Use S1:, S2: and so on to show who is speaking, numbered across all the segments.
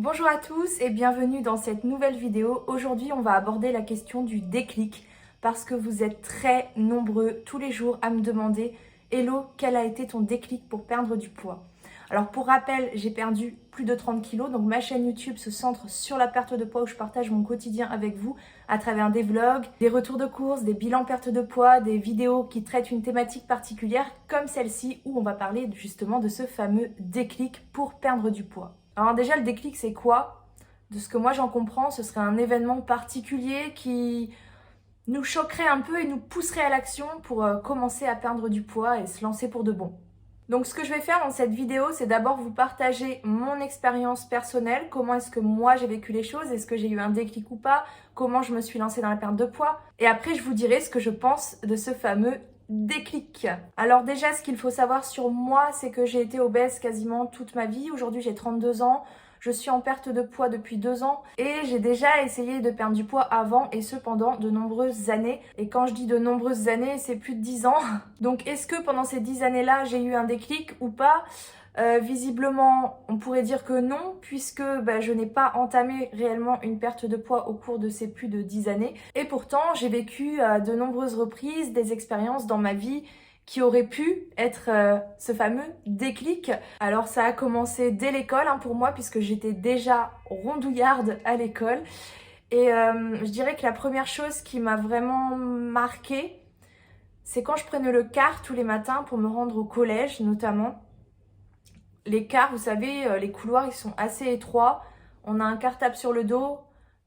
S1: Bonjour à tous et bienvenue dans cette nouvelle vidéo. Aujourd'hui, on va aborder la question du déclic parce que vous êtes très nombreux tous les jours à me demander « Hello, quel a été ton déclic pour perdre du poids ?» Alors pour rappel, j'ai perdu plus de 30 kilos, donc ma chaîne YouTube se centre sur la perte de poids où je partage mon quotidien avec vous à travers des vlogs, des retours de courses, des bilans perte de poids, des vidéos qui traitent une thématique particulière comme celle-ci où on va parler justement de ce fameux déclic pour perdre du poids. Alors déjà, le déclic, c'est quoi? De ce que moi j'en comprends, ce serait un événement particulier qui nous choquerait un peu et nous pousserait à l'action pour commencer à perdre du poids et se lancer pour de bon. Donc ce que je vais faire dans cette vidéo, c'est d'abord vous partager mon expérience personnelle, comment est-ce que moi j'ai vécu les choses, est-ce que j'ai eu un déclic ou pas, comment je me suis lancée dans la perte de poids. Et après, je vous dirai ce que je pense de ce fameux déclic. Alors déjà, ce qu'il faut savoir sur moi, c'est que j'ai été obèse quasiment toute ma vie. Aujourd'hui, j'ai 32 ans. Je suis en perte de poids depuis 2 ans et j'ai déjà essayé de perdre du poids avant et ce pendant de nombreuses années. Et quand je dis de nombreuses années, c'est plus de 10 ans. Donc est-ce que pendant ces 10 années-là, j'ai eu un déclic ou pas ? Visiblement, on pourrait dire que non, puisque je n'ai pas entamé réellement une perte de poids au cours de ces plus de 10 années. Et pourtant, j'ai vécu à de nombreuses reprises des expériences dans ma vie qui auraient pu être ce fameux déclic. Alors ça a commencé dès l'école pour moi, puisque j'étais déjà rondouillarde à l'école. Et je dirais que la première chose qui m'a vraiment marquée, c'est quand je prenais le car tous les matins pour me rendre au collège notamment. Les cars, vous savez, les couloirs, ils sont assez étroits. On a un cartable sur le dos.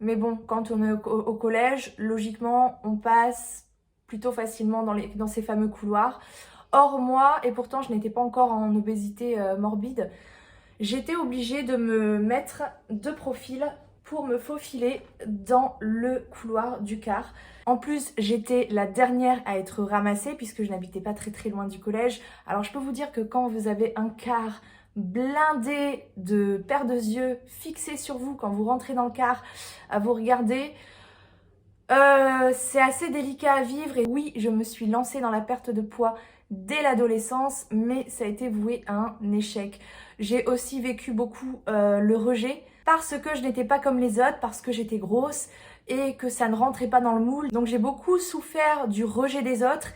S1: Mais bon, quand on est au collège, logiquement, on passe plutôt facilement dans ces fameux couloirs. Or, moi, et pourtant, je n'étais pas encore en obésité morbide, j'étais obligée de me mettre de profil pour me faufiler dans le couloir du car. En plus, j'étais la dernière à être ramassée puisque je n'habitais pas très loin du collège. Alors, je peux vous dire que quand vous avez un car blindé de paires de yeux fixés sur vous, quand vous rentrez dans le car, à vous regarder, c'est assez délicat à vivre. Et oui, je me suis lancée dans la perte de poids dès l'adolescence, mais ça a été voué à un échec. J'ai aussi vécu beaucoup le rejet parce que je n'étais pas comme les autres, parce que j'étais grosse et que ça ne rentrait pas dans le moule. Donc j'ai beaucoup souffert du rejet des autres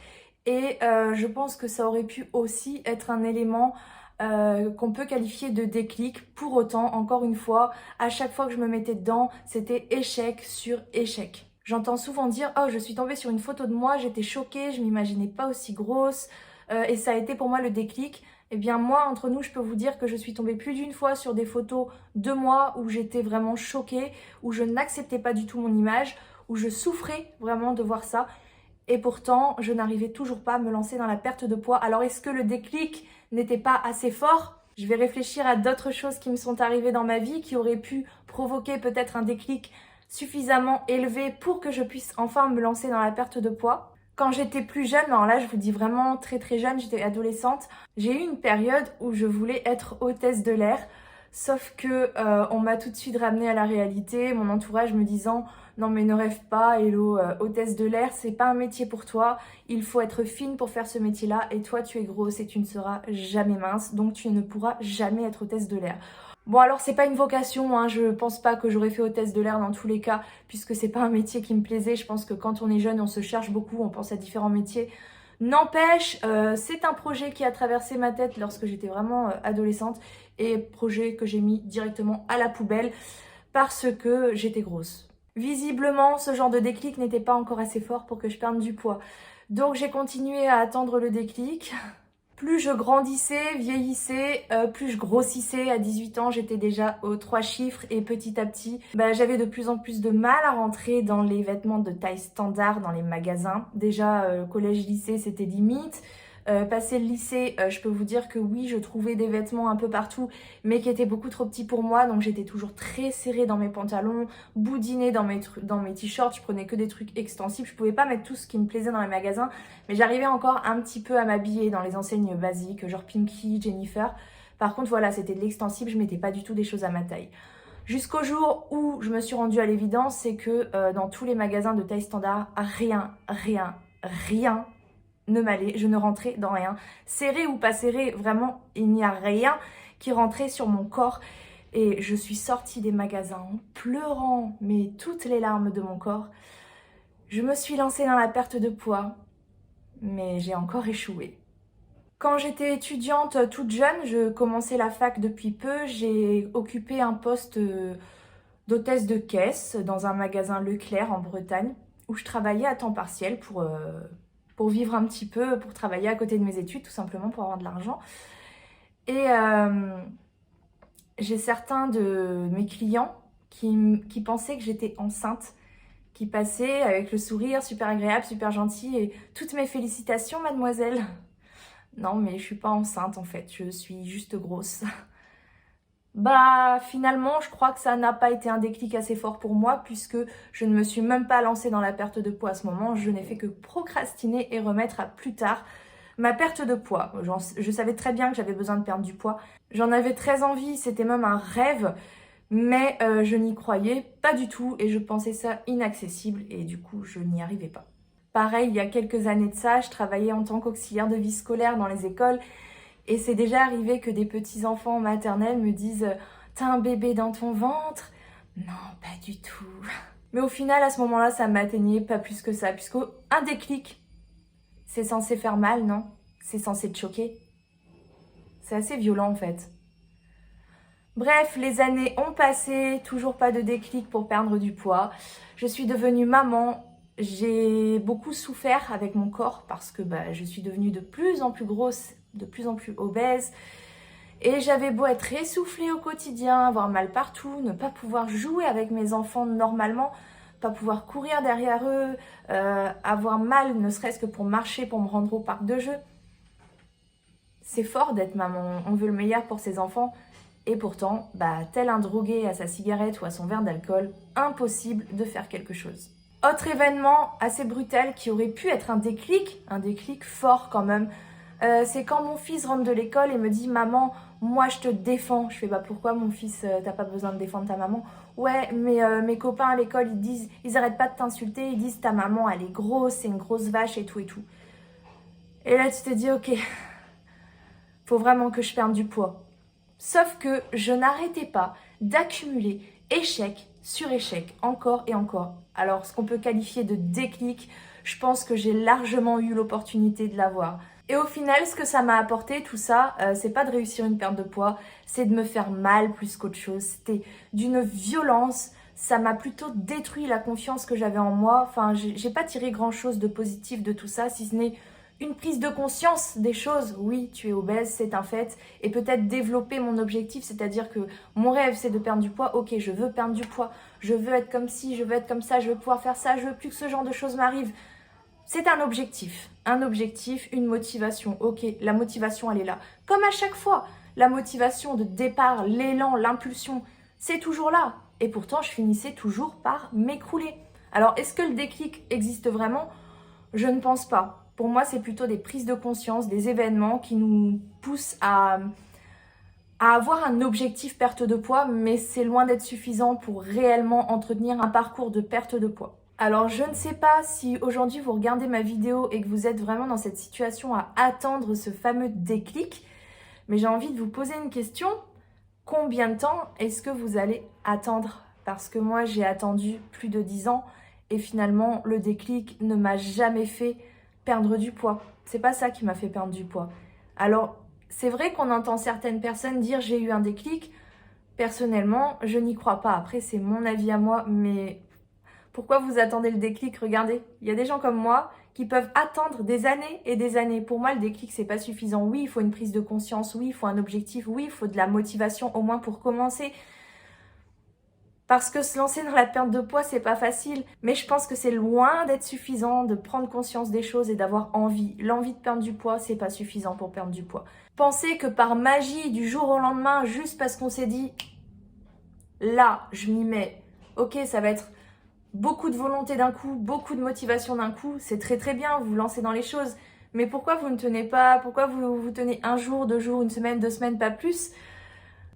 S1: et je pense que ça aurait pu aussi être un élément qu'on peut qualifier de déclic. Pour autant, encore une fois, à chaque fois que je me mettais dedans, c'était échec sur échec. J'entends souvent dire « Oh, je suis tombée sur une photo de moi, j'étais choquée, je m'imaginais pas aussi grosse et ça a été pour moi le déclic. » Eh bien moi, entre nous, je peux vous dire que je suis tombée plus d'une fois sur des photos de moi où j'étais vraiment choquée, où je n'acceptais pas du tout mon image, où je souffrais vraiment de voir ça. Et pourtant, je n'arrivais toujours pas à me lancer dans la perte de poids. Alors est-ce que le déclic n'était pas assez fort ? Je vais réfléchir à d'autres choses qui me sont arrivées dans ma vie qui auraient pu provoquer peut-être un déclic suffisamment élevé pour que je puisse enfin me lancer dans la perte de poids. Quand j'étais plus jeune, alors là je vous dis vraiment très jeune, j'étais adolescente, j'ai eu une période où je voulais être hôtesse de l'air, sauf que on m'a tout de suite ramenée à la réalité, mon entourage me disant « Non mais ne rêve pas, Hello, hôtesse de l'air, c'est pas un métier pour toi, il faut être fine pour faire ce métier-là et toi tu es grosse et tu ne seras jamais mince, donc tu ne pourras jamais être hôtesse de l'air. » Bon alors c'est pas une vocation, je pense pas que j'aurais fait hôtesse de l'air dans tous les cas, puisque c'est pas un métier qui me plaisait. Je pense que quand on est jeune, on se cherche beaucoup, on pense à différents métiers. N'empêche, c'est un projet qui a traversé ma tête lorsque j'étais vraiment adolescente, et projet que j'ai mis directement à la poubelle parce que j'étais grosse. Visiblement, ce genre de déclic n'était pas encore assez fort pour que je perde du poids. Donc j'ai continué à attendre le déclic. Plus je grandissais, vieillissais, plus je grossissais. À 18 ans, j'étais déjà aux 3 chiffres et petit à petit, j'avais de plus en plus de mal à rentrer dans les vêtements de taille standard dans les magasins. Déjà, collège-lycée, c'était limite. Passé le lycée, je peux vous dire que oui, je trouvais des vêtements un peu partout, mais qui étaient beaucoup trop petits pour moi. Donc j'étais toujours très serrée dans mes pantalons, boudinée dans mes t-shirts. Je prenais que des trucs extensibles. Je pouvais pas mettre tout ce qui me plaisait dans les magasins, mais j'arrivais encore un petit peu à m'habiller dans les enseignes basiques, genre Pinky, Jennifer. Par contre, voilà, c'était de l'extensible. Je mettais pas du tout des choses à ma taille. Jusqu'au jour où je me suis rendue à l'évidence, c'est que dans tous les magasins de taille standard, rien ne m'allait, je ne rentrais dans rien. Serré ou pas serré, vraiment, il n'y a rien qui rentrait sur mon corps. Et je suis sortie des magasins en pleurant, mais toutes les larmes de mon corps. Je me suis lancée dans la perte de poids, mais j'ai encore échoué. Quand j'étais étudiante toute jeune, je commençais la fac depuis peu, j'ai occupé un poste d'hôtesse de caisse dans un magasin Leclerc en Bretagne, où je travaillais à temps partiel pour vivre un petit peu, pour travailler à côté de mes études, tout simplement pour avoir de l'argent. Et j'ai certains de mes clients qui pensaient que j'étais enceinte, qui passaient avec le sourire super agréable, super gentil, et toutes mes félicitations, mademoiselle. Non, mais je suis pas enceinte en fait, je suis juste grosse. Bah finalement, je crois que ça n'a pas été un déclic assez fort pour moi puisque je ne me suis même pas lancée dans la perte de poids à ce moment. Je n'ai fait que procrastiner et remettre à plus tard ma perte de poids. Je savais très bien que j'avais besoin de perdre du poids. J'en avais très envie, c'était même un rêve, mais je n'y croyais pas du tout et je pensais ça inaccessible et du coup, je n'y arrivais pas. Pareil, il y a quelques années de ça, je travaillais en tant qu'auxiliaire de vie scolaire dans les écoles et c'est déjà arrivé que des petits-enfants maternels me disent « T'as un bébé dans ton ventre ?» Non, pas du tout. Mais au final, à ce moment-là, ça m'atteignait pas plus que ça, puisqu'un déclic, c'est censé faire mal, non? C'est censé te choquer. C'est assez violent en fait. Bref, les années ont passé, toujours pas de déclic pour perdre du poids. Je suis devenue maman. J'ai beaucoup souffert avec mon corps parce que je suis devenue de plus en plus grosse, de plus en plus obèse. Et j'avais beau être essoufflée au quotidien, avoir mal partout, ne pas pouvoir jouer avec mes enfants normalement, pas pouvoir courir derrière eux, avoir mal ne serait-ce que pour marcher, pour me rendre au parc de jeux. C'est fort d'être maman, on veut le meilleur pour ses enfants. Et pourtant, tel un drogué à sa cigarette ou à son verre d'alcool, impossible de faire quelque chose. Autre événement assez brutal qui aurait pu être un déclic fort quand même, c'est quand mon fils rentre de l'école et me dit « Maman, moi je te défends ». Je fais « Pourquoi mon fils, t'as pas besoin de défendre ta maman ?» « Ouais, mais mes copains à l'école, ils arrêtent pas de t'insulter, ils disent « Ta maman, elle est grosse, c'est une grosse vache et tout et tout. » Et là tu te dis « Ok, faut vraiment que je perde du poids. » Sauf que je n'arrêtais pas d'accumuler échec sur échec, encore et encore. Alors, ce qu'on peut qualifier de déclic, je pense que j'ai largement eu l'opportunité de l'avoir. Et au final, ce que ça m'a apporté, tout ça, c'est pas de réussir une perte de poids, c'est de me faire mal plus qu'autre chose. C'était d'une violence, ça m'a plutôt détruit la confiance que j'avais en moi. Enfin, j'ai pas tiré grand-chose de positif de tout ça, si ce n'est une prise de conscience des choses. Oui, tu es obèse, c'est un fait. Et peut-être développer mon objectif, c'est-à-dire que mon rêve, c'est de perdre du poids. Ok, je veux perdre du poids. Je veux être comme ci, je veux être comme ça, je veux pouvoir faire ça. Je veux plus que ce genre de choses m'arrive. C'est un objectif, une motivation. Ok, la motivation, elle est là. Comme à chaque fois, la motivation de départ, l'élan, l'impulsion, c'est toujours là. Et pourtant, je finissais toujours par m'écrouler. Alors, est-ce que le déclic existe vraiment? Je ne pense pas. Pour moi, c'est plutôt des prises de conscience, des événements qui nous poussent à avoir un objectif perte de poids, mais c'est loin d'être suffisant pour réellement entretenir un parcours de perte de poids. Alors, je ne sais pas si aujourd'hui vous regardez ma vidéo et que vous êtes vraiment dans cette situation à attendre ce fameux déclic, mais j'ai envie de vous poser une question. Combien de temps est-ce que vous allez attendre? Parce que moi, j'ai attendu plus de 10 ans et finalement, le déclic ne m'a jamais fait perdre du poids. C'est pas ça qui m'a fait perdre du poids. Alors, c'est vrai qu'on entend certaines personnes dire « j'ai eu un déclic ». Personnellement, je n'y crois pas. Après, c'est mon avis à moi, mais pourquoi vous attendez le déclic? Regardez, il y a des gens comme moi qui peuvent attendre des années et des années. Pour moi, le déclic, c'est pas suffisant. Oui, il faut une prise de conscience, oui, il faut un objectif, oui, il faut de la motivation au moins pour commencer. Parce que se lancer dans la perte de poids, c'est pas facile. Mais je pense que c'est loin d'être suffisant de prendre conscience des choses et d'avoir envie. L'envie de perdre du poids, c'est pas suffisant pour perdre du poids. Pensez que par magie, du jour au lendemain, juste parce qu'on s'est dit « là, je m'y mets », ok, ça va être beaucoup de volonté d'un coup, beaucoup de motivation d'un coup, c'est très très bien, vous vous lancez dans les choses. Mais pourquoi vous ne tenez pas, pourquoi vous tenez un jour, 2 jours, 1 semaine, 2 semaines, pas plus?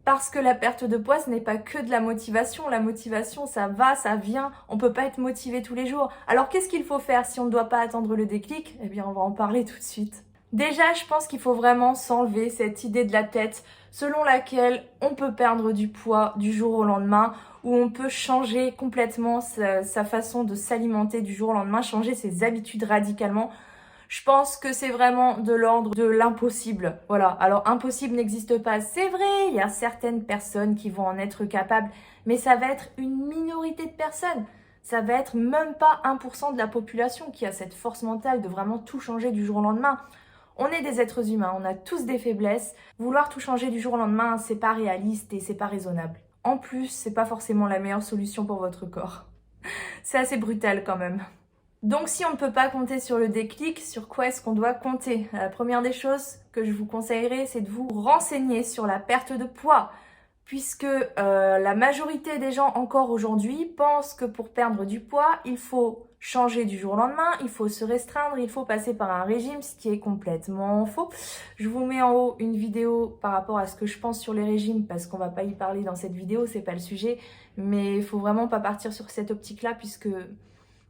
S1: Parce que la perte de poids, ce n'est pas que de la motivation. La motivation, ça va, ça vient. On ne peut pas être motivé tous les jours. Alors, qu'est-ce qu'il faut faire si on ne doit pas attendre le déclic? Eh bien, on va en parler tout de suite. Déjà, je pense qu'il faut vraiment s'enlever cette idée de la tête selon laquelle on peut perdre du poids du jour au lendemain, ou on peut changer complètement sa façon de s'alimenter du jour au lendemain, changer ses habitudes radicalement. Je pense que c'est vraiment de l'ordre de l'impossible. Voilà. Alors, impossible n'existe pas. C'est vrai, il y a certaines personnes qui vont en être capables, mais ça va être une minorité de personnes. Ça va être même pas 1% de la population qui a cette force mentale de vraiment tout changer du jour au lendemain. On est des êtres humains, on a tous des faiblesses. Vouloir tout changer du jour au lendemain, c'est pas réaliste et c'est pas raisonnable. En plus, c'est pas forcément la meilleure solution pour votre corps. C'est assez brutal quand même. Donc si on ne peut pas compter sur le déclic, sur quoi est-ce qu'on doit compter? La première des choses que je vous conseillerais, c'est de vous renseigner sur la perte de poids, puisque la majorité des gens encore aujourd'hui pensent que pour perdre du poids, il faut changer du jour au lendemain, il faut se restreindre, il faut passer par un régime, ce qui est complètement faux. Je vous mets en haut une vidéo par rapport à ce que je pense sur les régimes, parce qu'on va pas y parler dans cette vidéo, c'est pas le sujet, mais il faut vraiment pas partir sur cette optique-là, puisque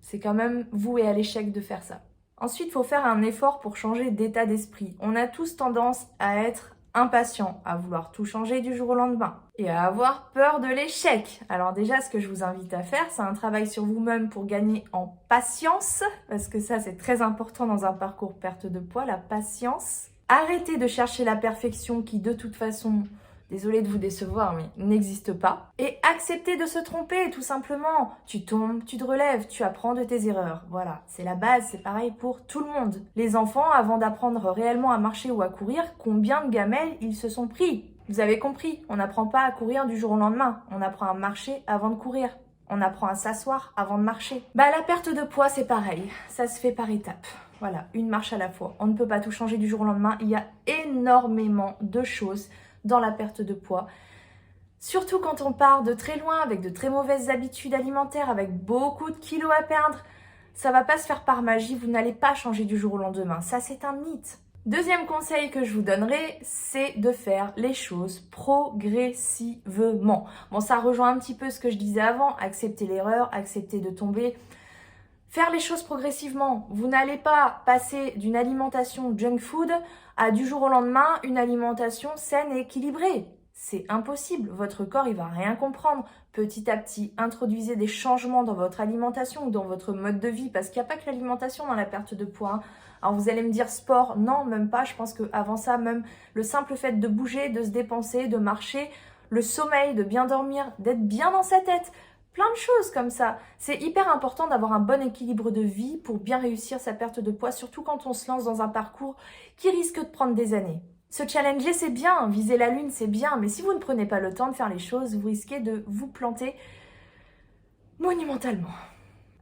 S1: c'est quand même voué à l'échec de faire ça. Ensuite, il faut faire un effort pour changer d'état d'esprit. On a tous tendance à être impatients, à vouloir tout changer du jour au lendemain et à avoir peur de l'échec. Alors déjà, ce que je vous invite à faire, c'est un travail sur vous-même pour gagner en patience, parce que ça, c'est très important dans un parcours perte de poids, la patience. Arrêtez de chercher la perfection qui, de toute façon, désolée de vous décevoir, mais n'existe pas. Et accepter de se tromper, tout simplement. Tu tombes, tu te relèves, tu apprends de tes erreurs. Voilà, c'est la base, c'est pareil pour tout le monde. Les enfants, avant d'apprendre réellement à marcher ou à courir, combien de gamelles ils se sont pris? Vous avez compris, on n'apprend pas à courir du jour au lendemain. On apprend à marcher avant de courir. On apprend à s'asseoir avant de marcher. La perte de poids, c'est pareil. Ça se fait par étapes. Voilà, une marche à la fois. On ne peut pas tout changer du jour au lendemain. Il y a énormément de choses dans la perte de poids. Surtout quand on part de très loin, avec de très mauvaises habitudes alimentaires, avec beaucoup de kilos à perdre, ça va pas se faire par magie, vous n'allez pas changer du jour au lendemain. Ça, c'est un mythe. Deuxième conseil que je vous donnerai, c'est de faire les choses progressivement. Bon, ça rejoint un petit peu ce que je disais avant, accepter l'erreur, accepter de tomber. Faire les choses progressivement. Vous n'allez pas passer d'une alimentation junk food à du jour au lendemain une alimentation saine et équilibrée. C'est impossible. Votre corps, il va rien comprendre. Petit à petit, introduisez des changements dans votre alimentation ou dans votre mode de vie, parce qu'il n'y a pas que l'alimentation dans la perte de poids. Alors vous allez me dire sport, non, même pas. Je pense qu'avant ça, même le simple fait de bouger, de se dépenser, de marcher, le sommeil, de bien dormir, d'être bien dans sa tête. Plein de choses comme ça. C'est hyper important d'avoir un bon équilibre de vie pour bien réussir sa perte de poids, surtout quand on se lance dans un parcours qui risque de prendre des années. Se challenger, c'est bien, viser la lune, c'est bien, mais si vous ne prenez pas le temps de faire les choses, vous risquez de vous planter monumentalement.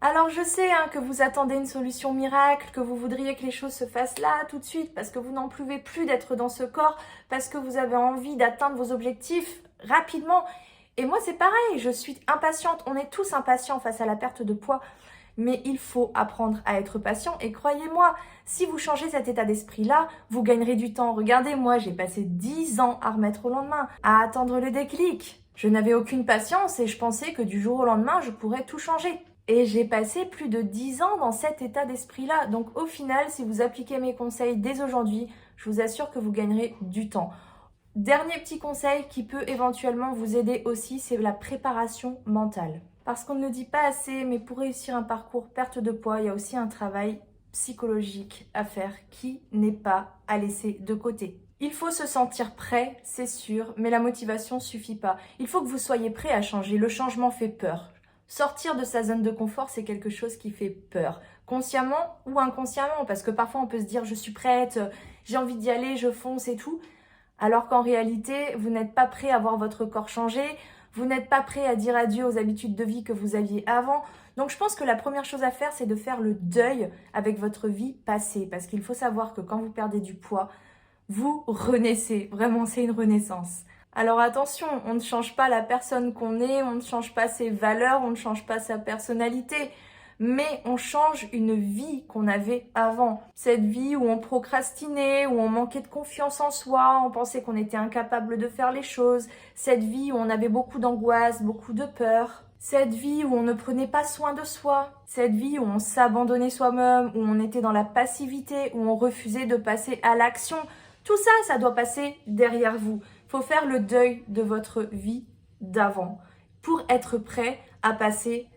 S1: Alors je sais que vous attendez une solution miracle, que vous voudriez que les choses se fassent là, tout de suite, parce que vous n'en pouvez plus d'être dans ce corps, parce que vous avez envie d'atteindre vos objectifs rapidement. Et moi, c'est pareil, je suis impatiente. On est tous impatients face à la perte de poids. Mais il faut apprendre à être patient. Et croyez-moi, si vous changez cet état d'esprit-là, vous gagnerez du temps. Regardez, moi, j'ai passé 10 ans à remettre au lendemain, à attendre le déclic. Je n'avais aucune patience et je pensais que du jour au lendemain, je pourrais tout changer. Et j'ai passé plus de 10 ans dans cet état d'esprit-là. Donc au final, si vous appliquez mes conseils dès aujourd'hui, je vous assure que vous gagnerez du temps. Dernier petit conseil qui peut éventuellement vous aider aussi, c'est la préparation mentale. Parce qu'on ne le dit pas assez, mais pour réussir un parcours perte de poids, il y a aussi un travail psychologique à faire qui n'est pas à laisser de côté. Il faut se sentir prêt, c'est sûr, mais la motivation suffit pas. Il faut que vous soyez prêt à changer. Le changement fait peur. Sortir de sa zone de confort, c'est quelque chose qui fait peur. Consciemment ou inconsciemment, parce que parfois on peut se dire je suis prête, j'ai envie d'y aller, je fonce et tout. Alors qu'en réalité, vous n'êtes pas prêt à voir votre corps changer, vous n'êtes pas prêt à dire adieu aux habitudes de vie que vous aviez avant. Donc je pense que la première chose à faire, c'est de faire le deuil avec votre vie passée. Parce qu'il faut savoir que quand vous perdez du poids, vous renaissez. Vraiment, c'est une renaissance. Alors attention, on ne change pas la personne qu'on est, on ne change pas ses valeurs, on ne change pas sa personnalité. mais on change une vie qu'on avait avant. Cette vie où on procrastinait, où on manquait de confiance en soi, on pensait qu'on était incapable de faire les choses. Cette vie où on avait beaucoup d'angoisse, beaucoup de peur. Cette vie où on ne prenait pas soin de soi. Cette vie où on s'abandonnait soi-même, où on était dans la passivité, où on refusait de passer à l'action. Tout ça, ça doit passer derrière vous. Il faut faire le deuil de votre vie d'avant pour être prêt à passer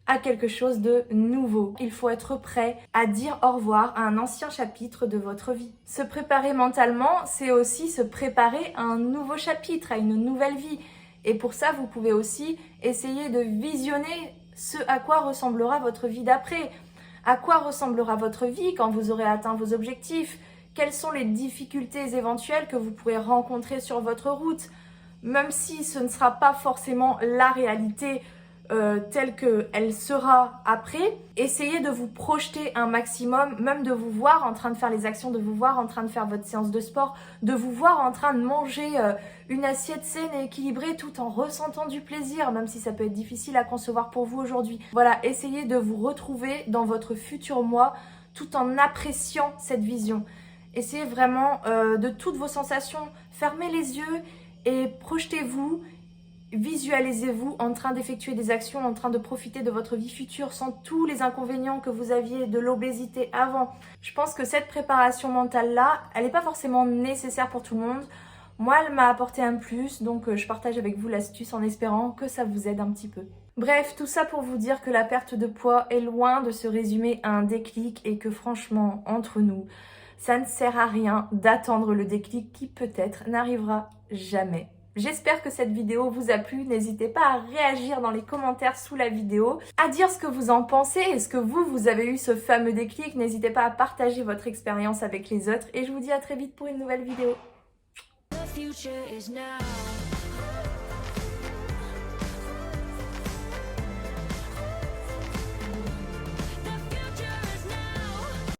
S1: à quelque chose de nouveau. Il faut être prêt à dire au revoir à un ancien chapitre de votre vie. Se préparer mentalement, c'est aussi se préparer à un nouveau chapitre, à une nouvelle vie. Et pour ça, vous pouvez aussi essayer de visionner ce à quoi ressemblera votre vie d'après. À quoi ressemblera votre vie quand vous aurez atteint vos objectifs? Quelles sont les difficultés éventuelles que vous pourrez rencontrer sur votre route? Même si ce ne sera pas forcément la réalité telle qu'elle sera après, essayez de vous projeter un maximum, même de vous voir en train de faire les actions, de vous voir en train de faire votre séance de sport, de vous voir en train de manger une assiette saine et équilibrée tout en ressentant du plaisir, même si ça peut être difficile à concevoir pour vous aujourd'hui. Voilà, essayez de vous retrouver dans votre futur moi tout en appréciant cette vision. Essayez vraiment de toutes vos sensations, fermez les yeux et projetez-vous. Visualisez-vous en train d'effectuer des actions, en train de profiter de votre vie future sans tous les inconvénients que vous aviez de l'obésité avant. Je pense que cette préparation mentale-là, elle n'est pas forcément nécessaire pour tout le monde. Moi, elle m'a apporté un plus, donc je partage avec vous l'astuce en espérant que ça vous aide un petit peu. Bref, tout ça pour vous dire que la perte de poids est loin de se résumer à un déclic et que franchement, entre nous, ça ne sert à rien d'attendre le déclic qui peut-être n'arrivera jamais. J'espère que cette vidéo vous a plu. N'hésitez pas à réagir dans les commentaires sous la vidéo, à dire ce que vous en pensez. Est-ce que vous avez eu ce fameux déclic? N'hésitez pas à partager votre expérience avec les autres. Et je vous dis à très vite pour une nouvelle vidéo. The future is now.